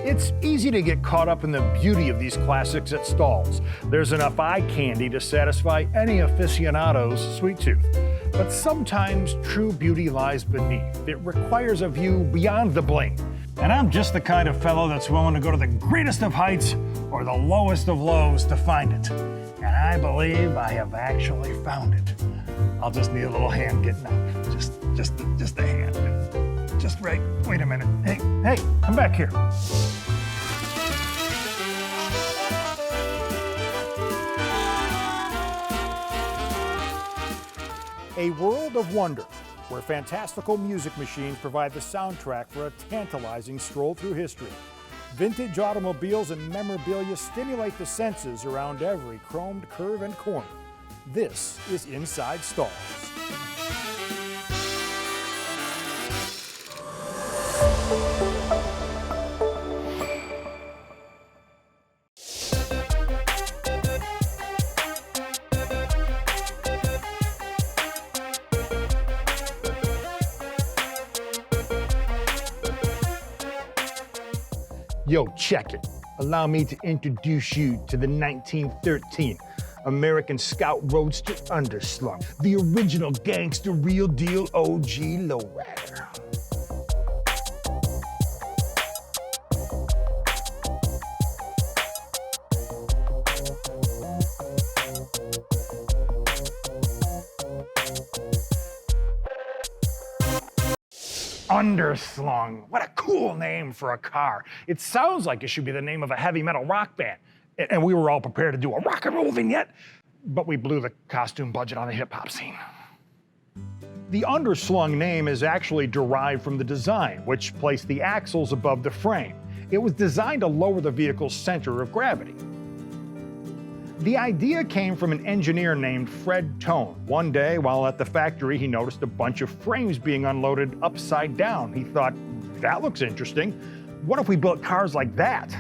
It's easy to get caught up in the beauty of these classics at Stahl's. There's enough eye candy to satisfy any aficionado's sweet tooth. But sometimes true beauty lies beneath. It requires a view beyond the bling. And I'm just the kind of fellow that's willing to go to the greatest of heights or the lowest of lows to find it. And I believe I have actually found it. I'll just need a little hand getting up. Just a hand. Just right. Wait a minute. Hey, come back here. A world of wonder, where fantastical music machines provide the soundtrack for a tantalizing stroll through history. Vintage automobiles and memorabilia stimulate the senses around every chromed curve and corner. This is Inside Stahls. Yo, check it. Allow me to introduce you to the 1913 American Scout Roadster Underslung, the original gangster, real deal OG lowrider. Underslung. What a cool name for a car. It sounds like it should be the name of a heavy metal rock band. And we were all prepared to do a rock and roll vignette, but we blew the costume budget on the hip hop scene. The Underslung name is actually derived from the design, which placed the axles above the frame. It was designed to lower the vehicle's center of gravity. The idea came from an engineer named Fred Tone. One day, while at the factory, he noticed a bunch of frames being unloaded upside down. He thought, that looks interesting. What if we built cars like that?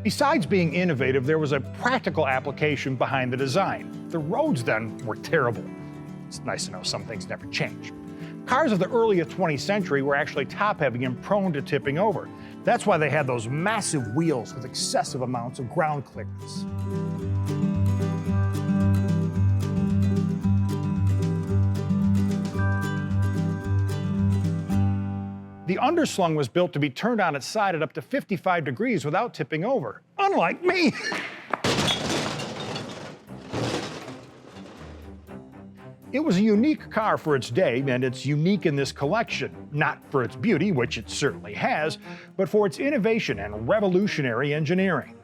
Besides being innovative, there was a practical application behind the design. The roads then were terrible. It's nice to know some things never change. Cars of the early 20th century were actually top-heavy and prone to tipping over. That's why they had those massive wheels with excessive amounts of ground clearance. The Underslung was built to be turned on its side at up to 55 degrees without tipping over, unlike me. It was a unique car for its day, and it's unique in this collection, not for its beauty, which it certainly has, but for its innovation and revolutionary engineering.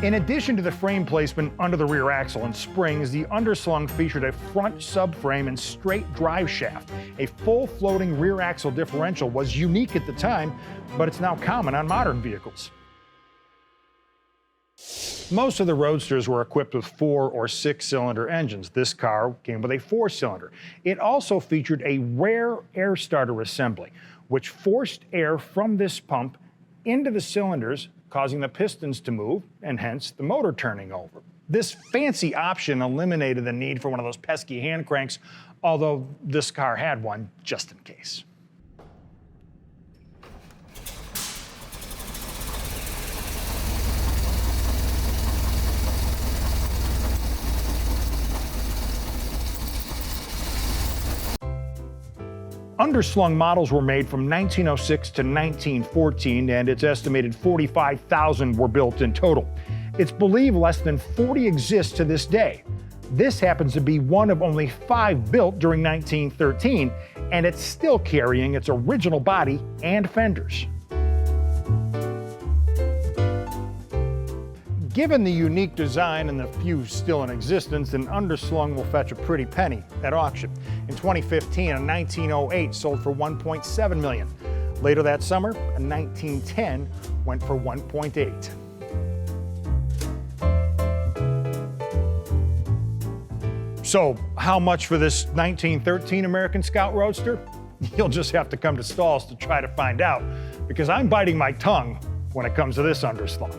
In addition to the frame placement under the rear axle and springs, the Underslung featured a front subframe and straight drive shaft. A full floating rear axle differential was unique at the time, but it's now common on modern vehicles. Most of the Roadsters were equipped with 4- or 6-cylinder engines. This car came with a 4-cylinder. It also featured a rare air starter assembly, which forced air from this pump into the cylinders, causing the pistons to move, and hence the motor turning over. This fancy option eliminated the need for one of those pesky hand cranks, although this car had one just in case. Underslung models were made from 1906 to 1914, and it's estimated 45,000 were built in total. It's believed less than 40 exist to this day. This happens to be one of only 5 built during 1913, and it's still carrying its original body and fenders. Given the unique design and the few still in existence, an underslung will fetch a pretty penny at auction. In 2015, a 1908 sold for $1.7 million. Later that summer, a 1910 went for $1.8. So, how much for this 1913 American Scout Roadster? You'll just have to come to Stahl's to try to find out, because I'm biting my tongue when it comes to this underslung.